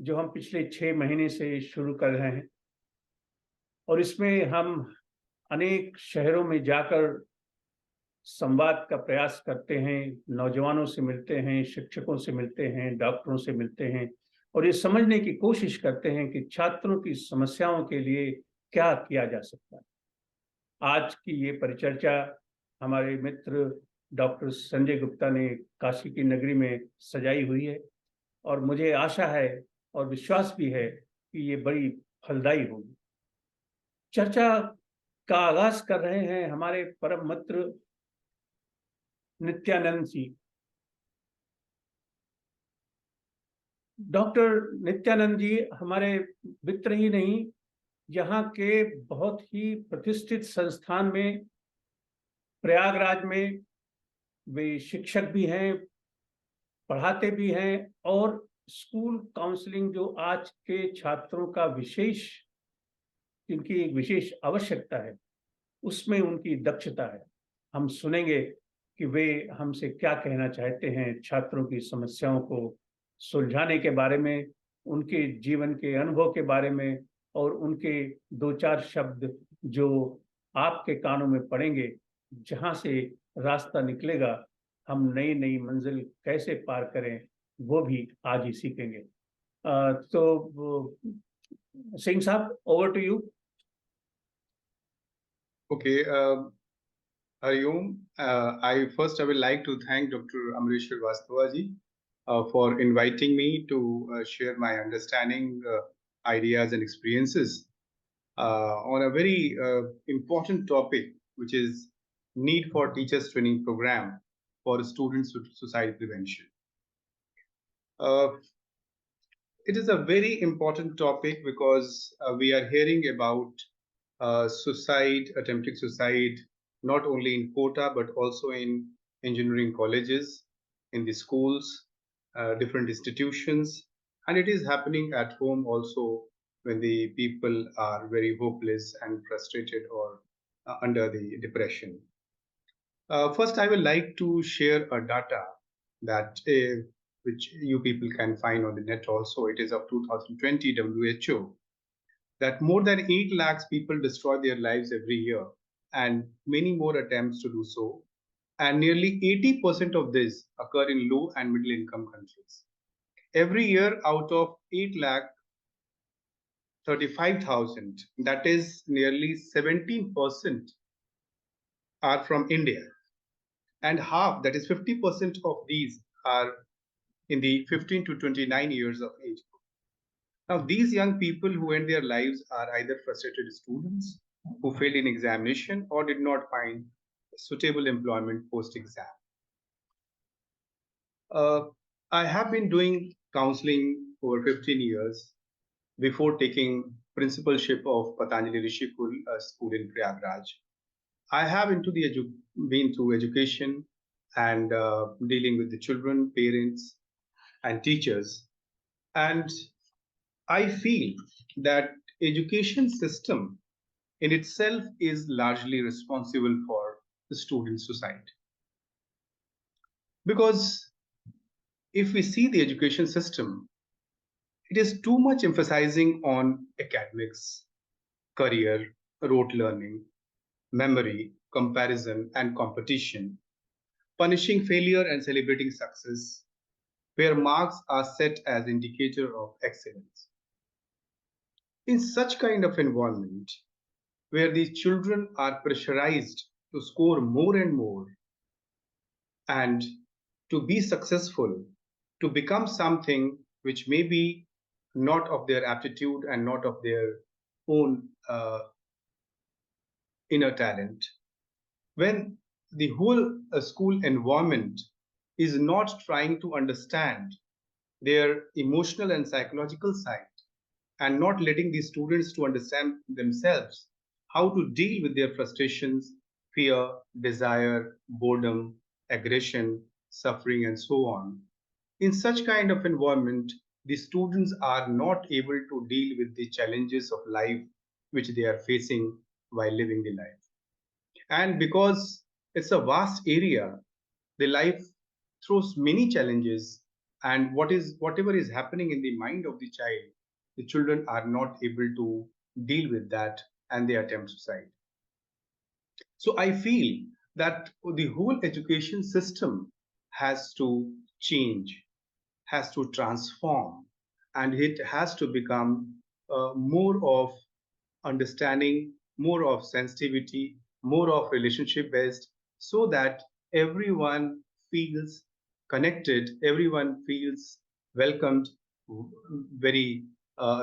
जो हम पिछले 6 महीने से शुरू कर रहे हैं, और इसमें हम अनेक शहरों में जाकर संवाद का प्रयास करते हैं, नौजवानों से मिलते हैं, शिक्षकों से मिलते हैं, डॉक्टरों से मिलते हैं और ये समझने की कोशिश करते हैं कि छात्रों की समस्याओं के लिए क्या किया जा सकता है। आज की ये परिचर्चा हमारे मित्र डॉक्टर संजय गुप्ता ने काशी की नगरी में सजाई हुई है और मुझे आशा है और विश्वास भी है कि ये बड़ी फलदायी होगी। चर्चा का आगाज कर रहे हैं हमारे परम मित्र नित्यानंद जी। डॉक्टर नित्यानंद जी हमारे मित्र ही नहीं, यहाँ के बहुत ही प्रतिष्ठित संस्थान में, प्रयागराज में वे शिक्षक भी हैं, पढ़ाते भी हैं और स्कूल काउंसलिंग जो आज के छात्रों का विशेष, जिनकी एक विशेष आवश्यकता है, उसमें उनकी दक्षता है। हम सुनेंगे कि वे हमसे क्या कहना चाहते हैं छात्रों की समस्याओं को सुलझाने के बारे में, उनके जीवन के अनुभव के बारे में और उनके दो चार शब्द जो आपके कानों में पड़ेंगे, जहां से रास्ता निकलेगा, हम नई नई मंजिल कैसे पार करें वो भी आज ही सीखेंगे। तो सिंह साहब, over to you. Okay, Hariom. I would like to thank Dr. Amreshwar Vastavaji for inviting me to share my understanding, ideas, and experiences on a very important topic, which is need for teachers training program for students with suicide prevention. It is a very important topic because we are hearing about attempting suicide, not only in Kota, but also in engineering colleges, in the schools, different institutions. And it is happening at home also when the people are very hopeless and frustrated or under the depression. First, I would like to share a data that which you people can find on the net also. It is of 2020 WHO that more than 8 lakhs people destroy their lives every year and many more attempts to do so. And nearly 80% of this occur in low and middle income countries. Every year out of 8 lakh 35,000, that is nearly 17% are from India. And half, that is 50% of these are in the 15 to 29 years of age. Now, these young people who end their lives are either frustrated students who failed in examination or did not find suitable employment post-exam. I have been doing counseling over 15 years before taking principalship of Patanjali Rishikul, a school in Prayagraj. I have been through education and dealing with the children, parents, and teachers. And I feel that education system in itself is largely responsible for the student suicide. Because if we see the education system, it is too much emphasizing on academics, career, rote learning, memory, comparison, and competition, punishing failure and celebrating success, where marks are set as indicator of excellence. In such kind of environment, where these children are pressurized to score more and more and to be successful, to become something which may be not of their aptitude and not of their own inner talent, when the whole school environment is not trying to understand their emotional and psychological side and not letting the students to understand themselves how to deal with their frustrations, fear, desire, boredom, aggression, suffering, and so on. In such kind of environment, the students are not able to deal with the challenges of life which they are facing while living the life. And because it's a vast area, the life throws many challenges. and whatever is happening in the mind of the child, the children are not able to deal with that, and they attempt suicide. So I feel that the whole education system has to change, has to transform, and it has to become more of understanding, more of sensitivity, more of relationship based, so that everyone feels connected, everyone feels welcomed, very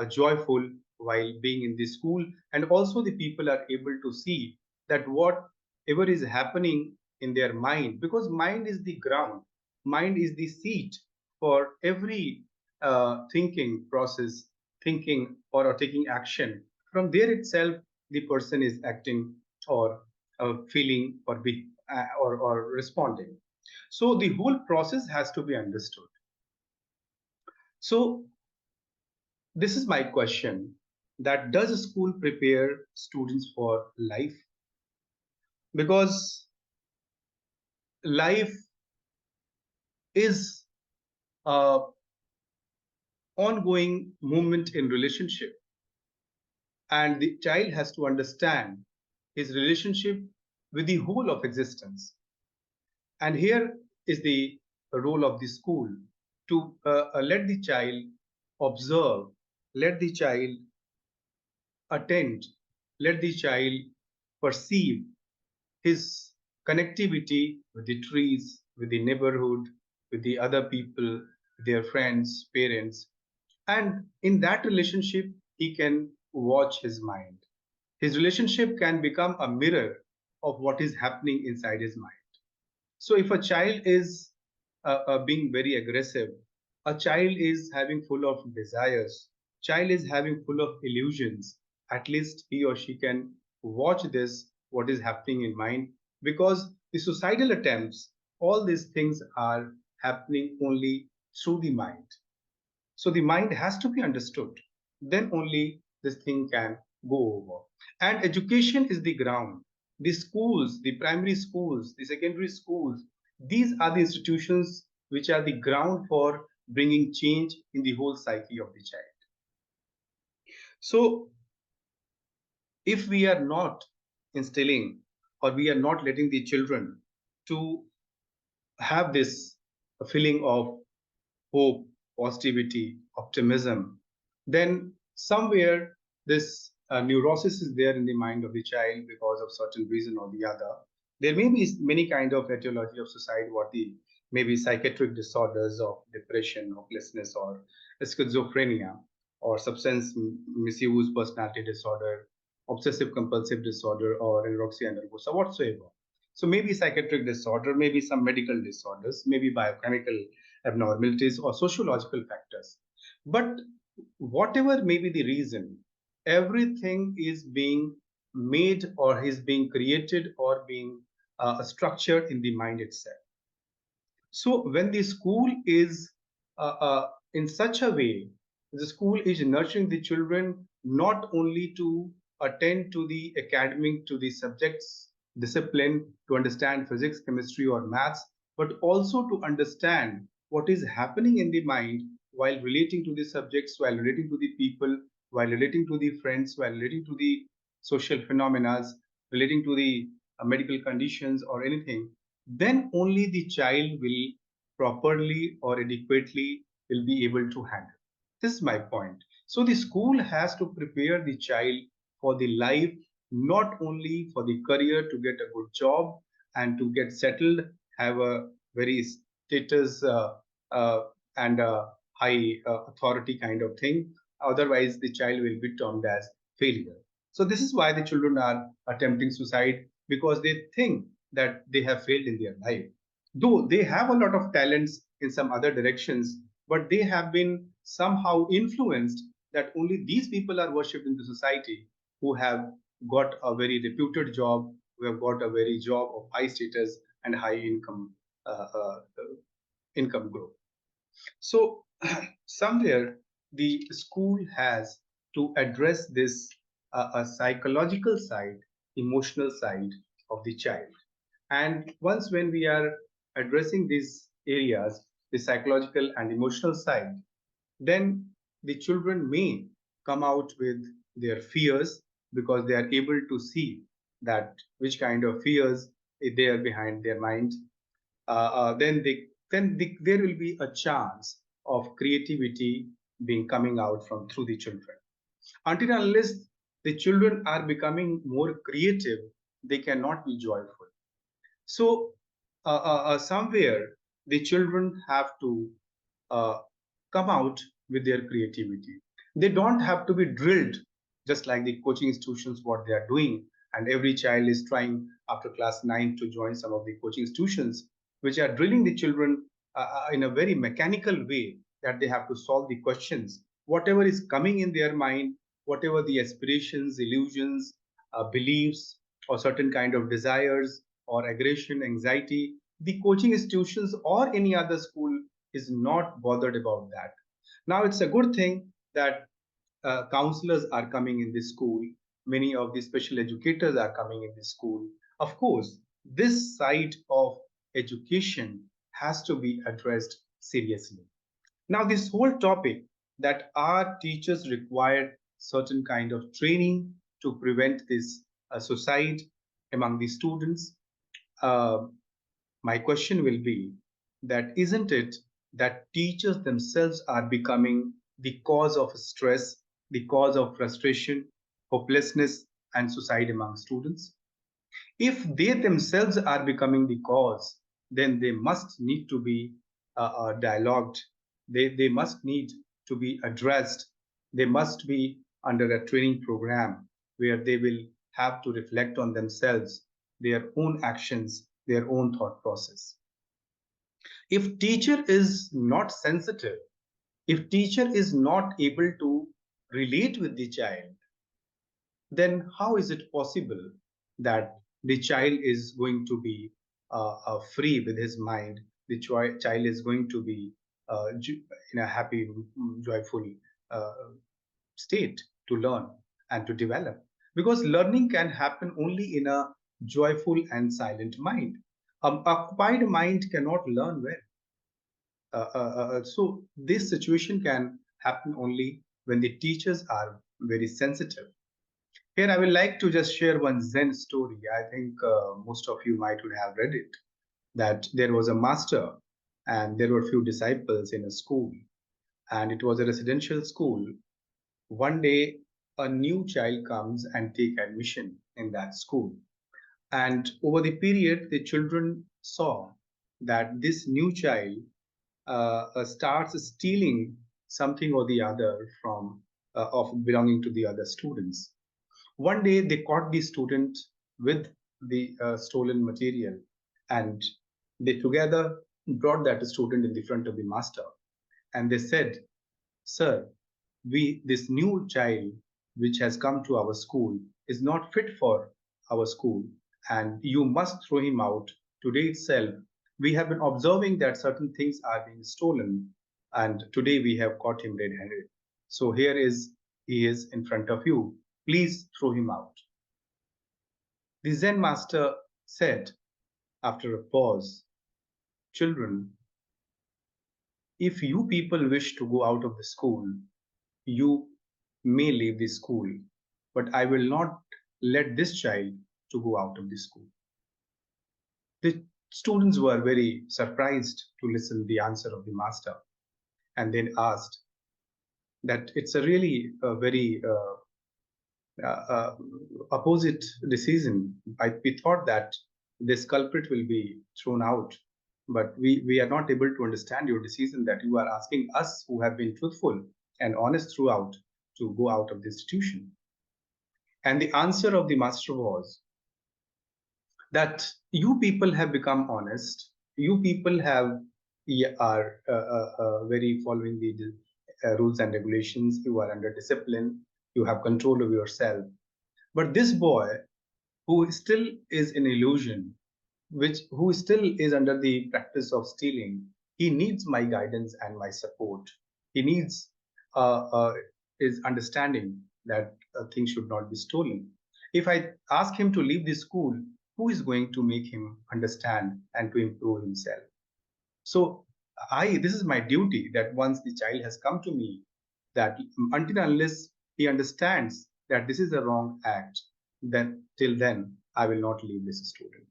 joyful while being in the school, and also the people are able to see that whatever is happening in their mind, because mind is the ground, mind is the seat for every thinking process, thinking or taking action. From there itself, the person is acting or feeling or or responding. So the whole process has to be understood. So this is my question: that does a school prepare students for life? Because life is a ongoing movement in relationship, and the child has to understand his relationship with the whole of existence. And here is the role of the school to let the child observe, let the child attend, let the child perceive his connectivity with the trees, with the neighborhood, with the other people, their friends, parents. And in that relationship, he can watch his mind. His relationship can become a mirror of what is happening inside his mind. So if a child is being very aggressive, a child is having full of desires, child is having full of illusions, at least he or she can watch this, what is happening in mind, because the suicidal attempts, all these things are happening only through the mind. So the mind has to be understood. Then only this thing can go over. And education is the ground. The schools, the primary schools, the secondary schools, these are the institutions which are the ground for bringing change in the whole psyche of the child. So if we are not instilling or we are not letting the children to have this feeling of hope, positivity, optimism, then somewhere this neurosis is there in the mind of the child because of certain reason or the other. There may be many kind of etiology of suicide, what the maybe psychiatric disorders of depression, hopelessness, or schizophrenia, or substance misuse personality disorder, obsessive compulsive disorder, or anorexia nervosa, whatsoever. So maybe psychiatric disorder, maybe some medical disorders, maybe biochemical abnormalities or sociological factors. But whatever may be the reason, everything is being made or is being created or being structured in the mind itself. So when the school is in such a way, the school is nurturing the children not only to attend to the academic, to the subjects, discipline, to understand physics, chemistry, or maths, but also to understand what is happening in the mind while relating to the subjects, while relating to the people, while relating to the friends, while relating to the social phenomena, relating to the medical conditions or anything, then only the child will properly or adequately will be able to handle. This is my point. So the school has to prepare the child for the life, not only for the career to get a good job and to get settled, have a very status uh, and a high authority kind of thing. Otherwise, the child will be termed as failure. So this is why the children are attempting suicide, because they think that they have failed in their life. Though they have a lot of talents in some other directions, but they have been somehow influenced that only these people are worshipped in the society who have got a very reputed job, who have got a very job of high status and high income growth. So somewhere the school has to address this a psychological side, emotional side of the child. And once when we are addressing these areas, the psychological and emotional side, then the children may come out with their fears because they are able to see that which kind of fears is there behind their mind. There will be a chance of creativity being coming out from through the children. Until and unless the children are becoming more creative, they cannot be joyful. So somewhere the children have to uh, come out with their creativity. They don't have to be drilled just like the coaching institutions what they are doing, and every child is trying after class 9 to join some of the coaching institutions which are drilling the children in a very mechanical way, that they have to solve the questions whatever is coming in their mind, whatever the aspirations, illusions, beliefs, or certain kind of desires or aggression, anxiety. The coaching institutions or any other school is not bothered about that. Now, it's a good thing that counselors are coming in this school. Many of the special educators are coming in this school. Of course, this side of education has to be addressed seriously. Now, this whole topic that our teachers required certain kind of training to prevent this suicide among the students. Uh, my question will be that isn't it that teachers themselves are becoming the cause of stress, the cause of frustration, hopelessness, and suicide among students? If they themselves are becoming the cause, then they must need to be dialogued. They must need to be addressed. They must be under a training program where they will have to reflect on themselves, their own actions, their own thought process. If teacher is not sensitive, if teacher is not able to relate with the child, then how is it possible that the child is going to be free with his mind? The child is going to be in a happy, joyful uh, state to learn and to develop. Because learning can happen only in a joyful and silent mind. An occupied mind cannot learn well. So this situation can happen only when the teachers are very sensitive. Here, I would like to just share one Zen story. I think most of you might would have read it. That there was a master, and there were few disciples in a school, and it was a residential school. One day, a new child comes and take admission in that school, and over the period, the children saw that this new child starts stealing something or the other from of belonging to the other students. One day they caught the student with the stolen material, and they together brought that student in the front of the master, and they said, "Sir, we this new child which has come to our school is not fit for our school, and you must throw him out today itself. We have been observing that certain things are being stolen, and today we have caught him red-handed. So here is he is in front of you. Please throw him out." The Zen master said after a pause, "Children, if you people wish to go out of the school, you may leave the school, but I will not let this child to go out of the school." The students were very surprised to listen the answer of the master, and then asked that it's a really very opposite decision. We thought that this culprit will be thrown out, but we are not able to understand your decision that you are asking us who have been truthful and honest throughout to go out of the institution. And the answer of the master was that you people have become honest, you people have are very following the rules and regulations, you are under discipline, you have control of yourself. But this boy who still is in illusion, which who still is under the practice of stealing, he needs my guidance and my support. He needs his understanding that things should not be stolen. If I ask him to leave the school, who is going to make him understand and to improve himself? So this is my duty, that once the child has come to me, that until unless he understands that this is a wrong act, then till then I will not leave this student.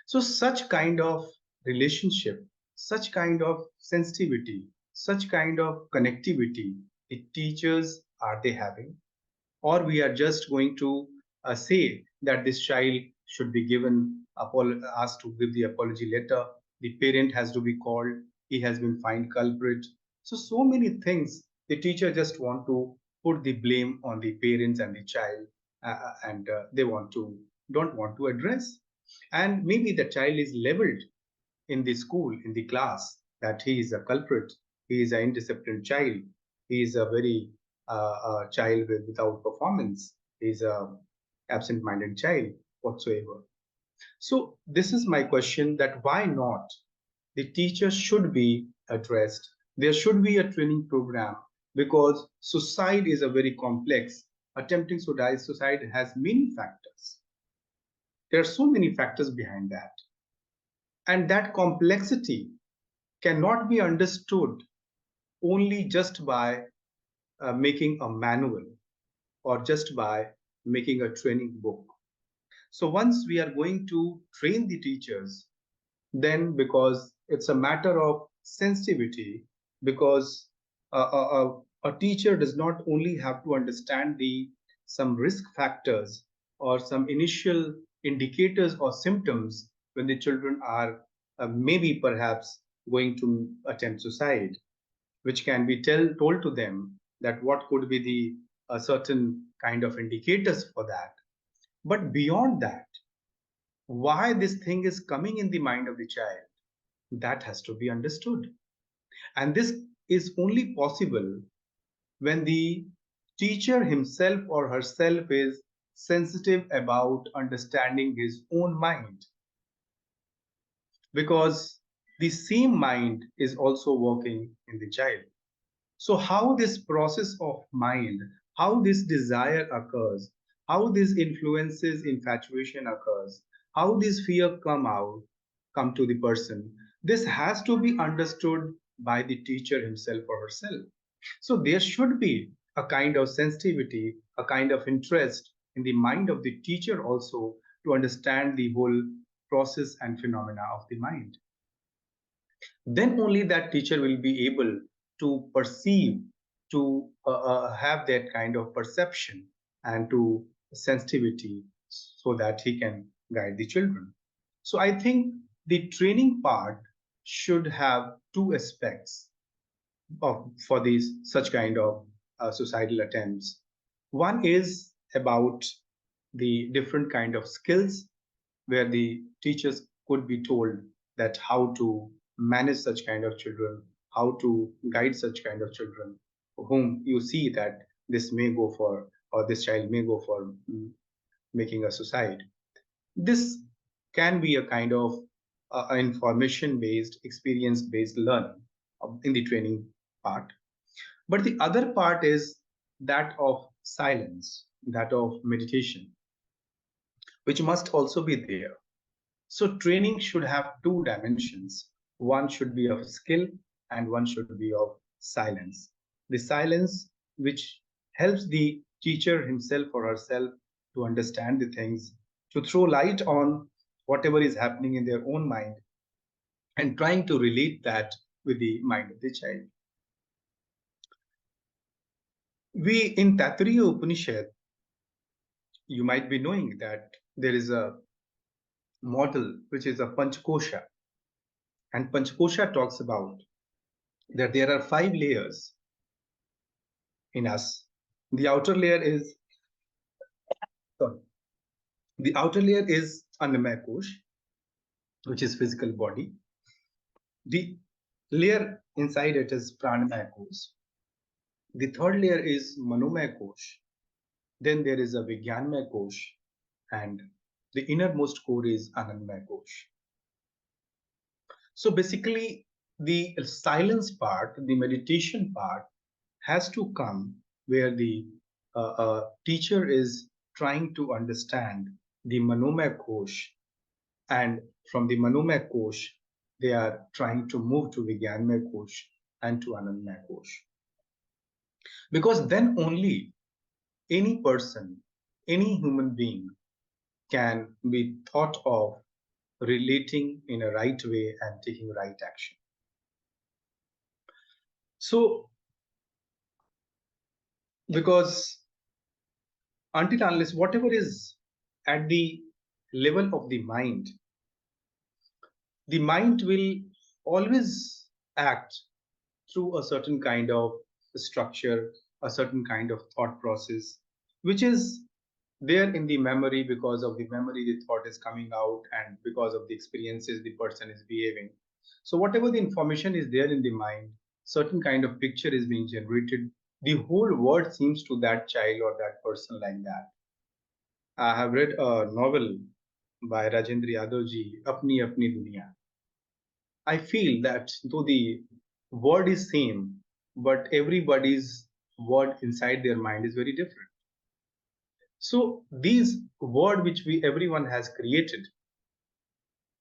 So such kind of relationship, such kind of sensitivity, such kind of connectivity, the teachers are they having? Or we are just going to say that this child should be given asked to give the apology letter, the parent has to be called, he has been fined culprit. So many things the teacher just want to put the blame on the parents and the child, and they don't want to address. And maybe the child is labeled in the school, in the class, that he is a culprit, he is an indisciplined child, he is a very child without performance, he is a absent-minded child whatsoever. So this is my question, that why not the teacher should be addressed. There should be a training program, because suicide is a very complex. Attempting suicide has many factors. There are so many factors behind that. And that complexity cannot be understood only just by making a manual or just by making a training book. So once we are going to train the teachers, then because it's a matter of sensitivity, because a teacher does not only have to understand the some risk factors or some initial indicators or symptoms when the children are maybe perhaps going to attempt suicide, which can be told to them that what could be the certain kind of indicators for that. But beyond that, why this thing is coming in the mind of the child, that has to be understood. And this is only possible when the teacher himself or herself is sensitive about understanding his own mind, because the same mind is also working in the child. So how this process of mind, how this desire occurs, how these influences infatuation occurs, how this fear come to the person, this has to be understood by the teacher himself or herself. So there should be a kind of sensitivity, a kind of interest in the mind of the teacher also, to understand the whole process and phenomena of the mind. Then only that teacher will be able to perceive, to have that kind of perception and to sensitivity, so that he can guide the children. So I think the training part should have two aspects for these such kind of societal attempts. One is about the different kind of skills, where the teachers could be told that how to manage such kind of children, how to guide such kind of children, whom you see that this may go for, or this child may go for making a suicide. This can be a kind of information based, experience based learning in the training part. But the other part is that of silence, that of meditation, which must also be there. So training should have two dimensions. One should be of skill and one should be of silence. The silence which helps the teacher himself or herself to understand the things, to throw light on whatever is happening in their own mind, and trying to relate that with the mind of the child. We in Taittiriya Upanishad, you might be knowing that there is a model which is a Panchakosha. And Panchakosha talks about that there are 5 layers in us. The outer layer is, sorry, the outer layer is Annamaya Kosh, which is physical body. The layer inside it is Pranamaya Kosh. The third layer is Manomaya Kosh. Then there is a Vijnanamaya Kosh, and the innermost core is Anandamaya Kosh. So basically, the silence part, the meditation part, has to come where the teacher is trying to understand the Manomaya Kosh, and from the Manomaya Kosh, they are trying to move to Vigyanmay Kosh and to Anandmay Kosh. Because then only any person, any human being can be thought of relating in a right way and taking right action. So, because until unless whatever is at the level of the mind will always act through a certain kind of structure, a certain kind of thought process, which is there in the memory. Because of the memory, the thought is coming out, and because of the experiences, the person is behaving. So, whatever the information is there in the mind, certain kind of picture is being generated. The whole world seems to that child or that person like that. I have read a novel by Rajendra Yadavji, Apni Apni Duniya. I feel that though the word is same, but everybody's word inside their mind is very different. So these word which we everyone has created,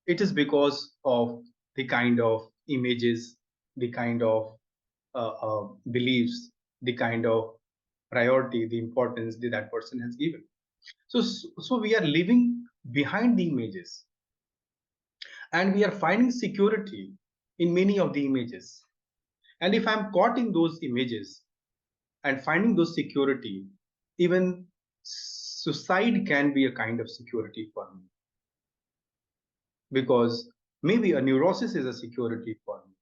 it is because of the kind of images, the kind of beliefs, the kind of priority, the importance that that person has given. So we are living behind the images, and we are finding security in many of the images. And if I'm caught in those images and finding those security, even suicide can be a kind of security for me, because maybe a neurosis is a security for me,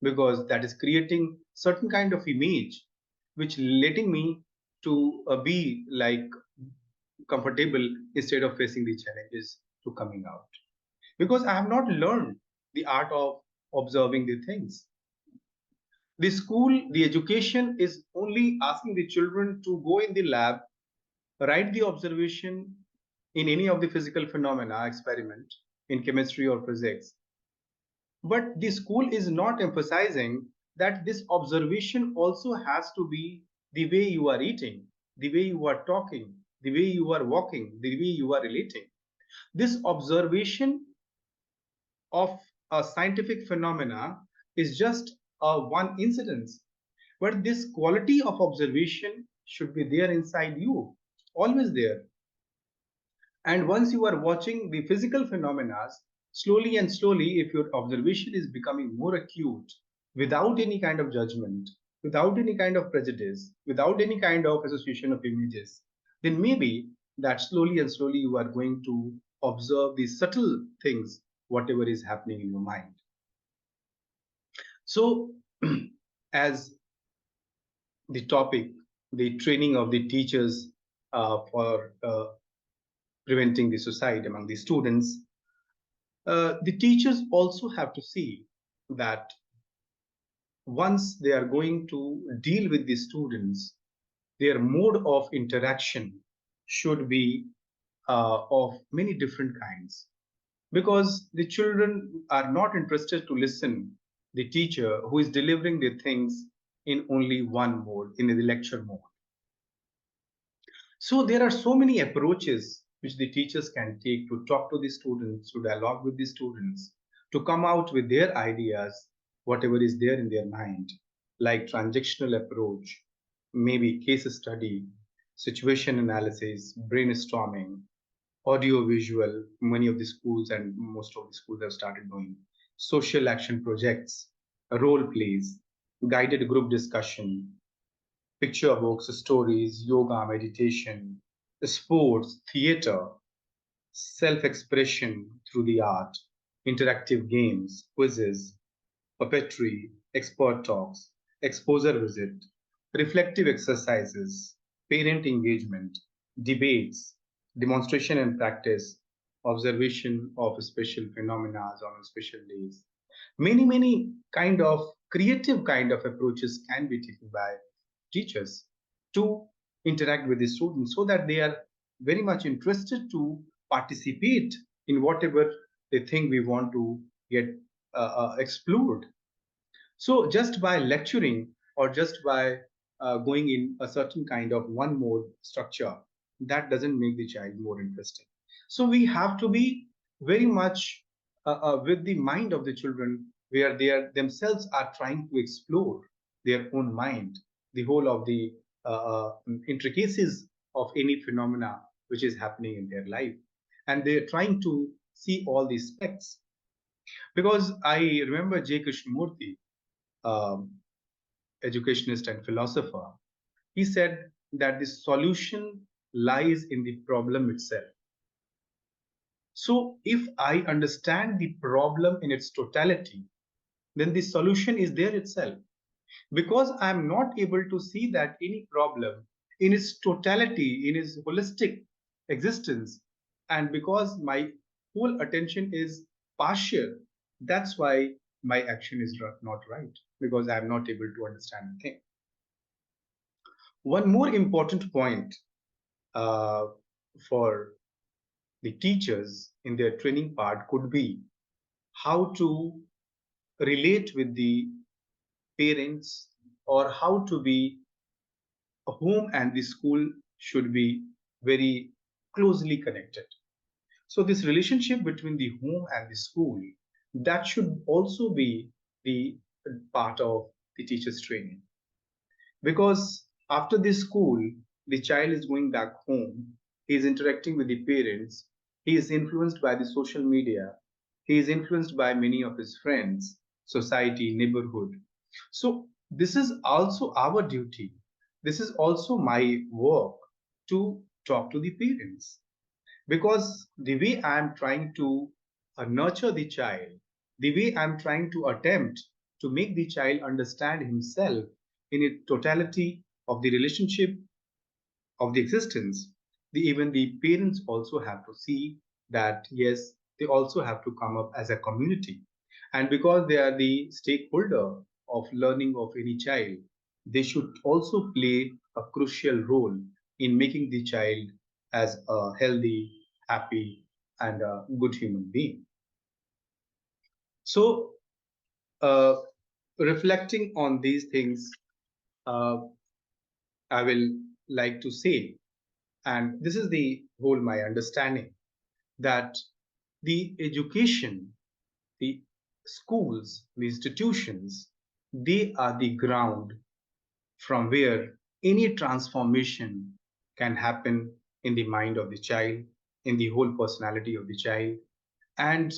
because that is creating certain kind of image which letting me to be like comfortable instead of facing the challenges to coming out, because I have not learned the art of observing the things. The school, the education is only asking the children to go in the lab, write the observation in any of the physical phenomena experiment in chemistry or physics. But the school is not emphasizing that this observation also has to be the way you are eating, the way you are talking, the way you are walking, the way you are relating. This observation of a scientific phenomena is just a one incidence, but this quality of observation should be there inside you, always there. And once you are watching the physical phenomena, slowly and slowly, if your observation is becoming more acute, without any kind of judgment, without any kind of prejudice, without any kind of association of images, then maybe that slowly and slowly you are going to observe the subtle things, whatever is happening in your mind. So, as the topic, the training of the teachers for preventing the suicide among the students, the teachers also have to see that once they are going to deal with the students, their mode of interaction should be of many different kinds, because the children are not interested to listen the teacher who is delivering the things in only one mode, in the lecture mode. So there are so many approaches which the teachers can take to talk to the students, to dialogue with the students, to come out with their ideas, whatever is there in their mind, like transactional approach, maybe case study, situation analysis, brainstorming, audio visual. Many of the schools and most of the schools have started doing social action projects, role plays, guided group discussion, picture books, stories, yoga, meditation, sports, theater, self expression through the art, interactive games, quizzes, puppetry, expert talks, exposure visit, reflective exercises, parent engagement, debates, demonstration and practice, observation of special phenomena on special days. Many kind of creative kind of approaches can be taken by teachers to interact with the students, so that they are very much interested to participate in whatever they think we want to get explored. So just by lecturing or just by going in a certain kind of one mode structure, that doesn't make the child more interesting. So we have to be very much with the mind of the children, where they are themselves are trying to explore their own mind, the whole of the intricacies of any phenomena which is happening in their life, and they're trying to see all the aspects. Because I remember J. Krishnamurti, um, educationist and philosopher, he said that the solution lies in the problem itself. So, if I understand the problem in its totality, then the solution is there itself. Because I am not able to see that any problem in its totality, in its holistic existence, and because my whole attention is partial, that's why my action is not right, because I am not able to understand the thing. One more important point uh, for the teachers in their training part could be how to relate with the parents, or how to be home and the school should be very closely connected. So this relationship between the home and the school, that should also be the part of the teacher's training. Because after the school, the child is going back home, he is interacting with the parents, he is influenced by the social media, he is influenced by many of his friends, society, neighborhood. So this is also our duty. This is also my work to talk to the parents, because the way I am trying to nurture the child, the way I'm trying to attempt to make the child understand himself in its totality of the relationship of the existence, even the parents also have to see that yes, they also have to come up as a community. And because they are the stakeholder of learning of any child, they should also play a crucial role in making the child as a healthy, happy, and a good human being. So, uh, reflecting on these things, uh, I will like to say, and this is the whole my understanding, that the education, the schools, the institutions, they are the ground from where any transformation can happen in the mind of the child, in the whole personality of the child. And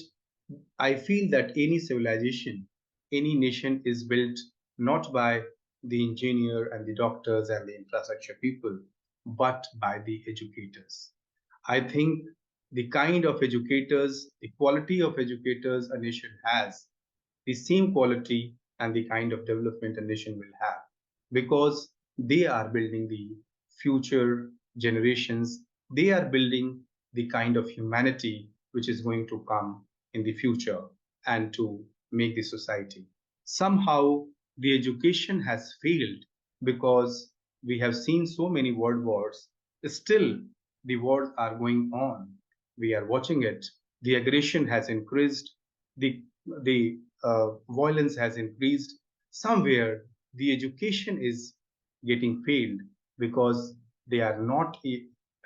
I feel that any civilization, any nation is built not by the engineer and the doctors and the infrastructure people, but by the educators. I think the kind of educators, the quality of educators a nation has, the same quality and the kind of development a nation will have, because they are building the future generations, they are building the kind of humanity which is going to come in the future and to make the society. Somehow the education has failed because we have seen so many world wars. Still, the wars are going on. We are watching it. The aggression has increased. The violence has increased. Somewhere the education is getting failed because they are not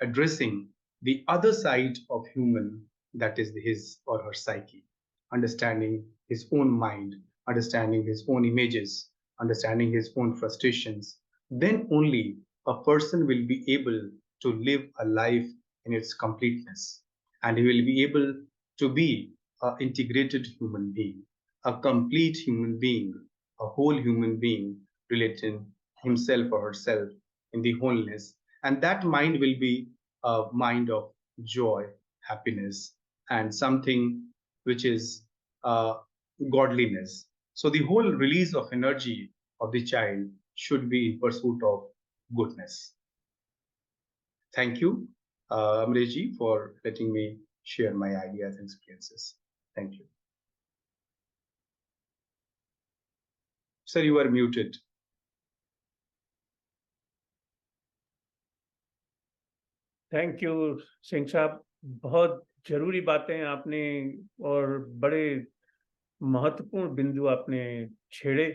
addressing the other side of human, that is his or her psyche, understanding his own mind, understanding his own images, understanding his own frustrations. Then only a person will be able to live a life in its completeness, and he will be able to be an integrated human being, a complete human being, a whole human being relating himself or herself in the wholeness. And that mind will be a mind of joy, happiness, and something which is uh, godliness. So the whole release of energy of the child should be in pursuit of goodness. Thank you, Amreji, for letting me share my ideas and experiences. Thank you. Sir, you are muted. Thank you Singh साहब, बहुत जरूरी बातें आपने और बड़े महत्वपूर्ण बिंदु आपने छेड़े।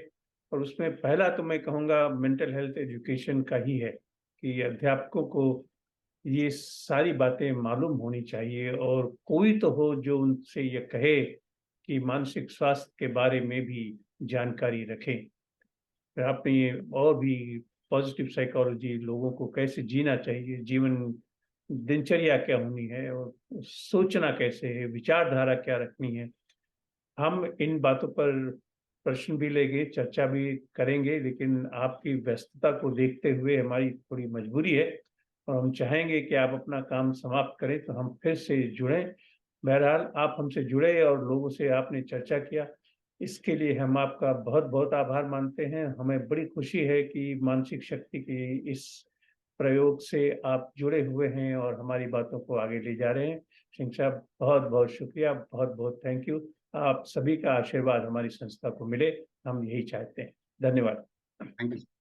और उसमें पहला तो मैं कहूँगा मेंटल हेल्थ एजुकेशन का ही है कि अध्यापकों को ये सारी बातें मालूम होनी चाहिए, और कोई तो हो जो उनसे ये कहे कि मानसिक स्वास्थ्य के बारे में भी जानकारी रखें। फिर आपने ये और भी पॉजिटिव साइकोलॉजी, लोगों को कैसे जीना चाहिए, जीवन दिनचर्या क्या होनी है और सोचना कैसे है, विचारधारा क्या रखनी है, हम इन बातों पर प्रश्न भी लेंगे, चर्चा भी करेंगे। लेकिन आपकी व्यस्तता को देखते हुए हमारी थोड़ी मजबूरी है और हम चाहेंगे कि आप अपना काम समाप्त करें तो हम फिर से जुड़ें। बहरहाल आप हमसे जुड़े और लोगों से आपने चर्चा किया, इसके लिए हम आपका बहुत बहुत आभार मानते हैं। हमें बड़ी खुशी है कि मानसिक शक्ति के इस प्रयोग से आप जुड़े हुए हैं और हमारी बातों को आगे ले जा रहे हैं। सिंह साहब, बहुत बहुत शुक्रिया, बहुत बहुत थैंक यू। आप सभी का आशीर्वाद हमारी संस्था को मिले, हम यही चाहते हैं। धन्यवाद। Thank you.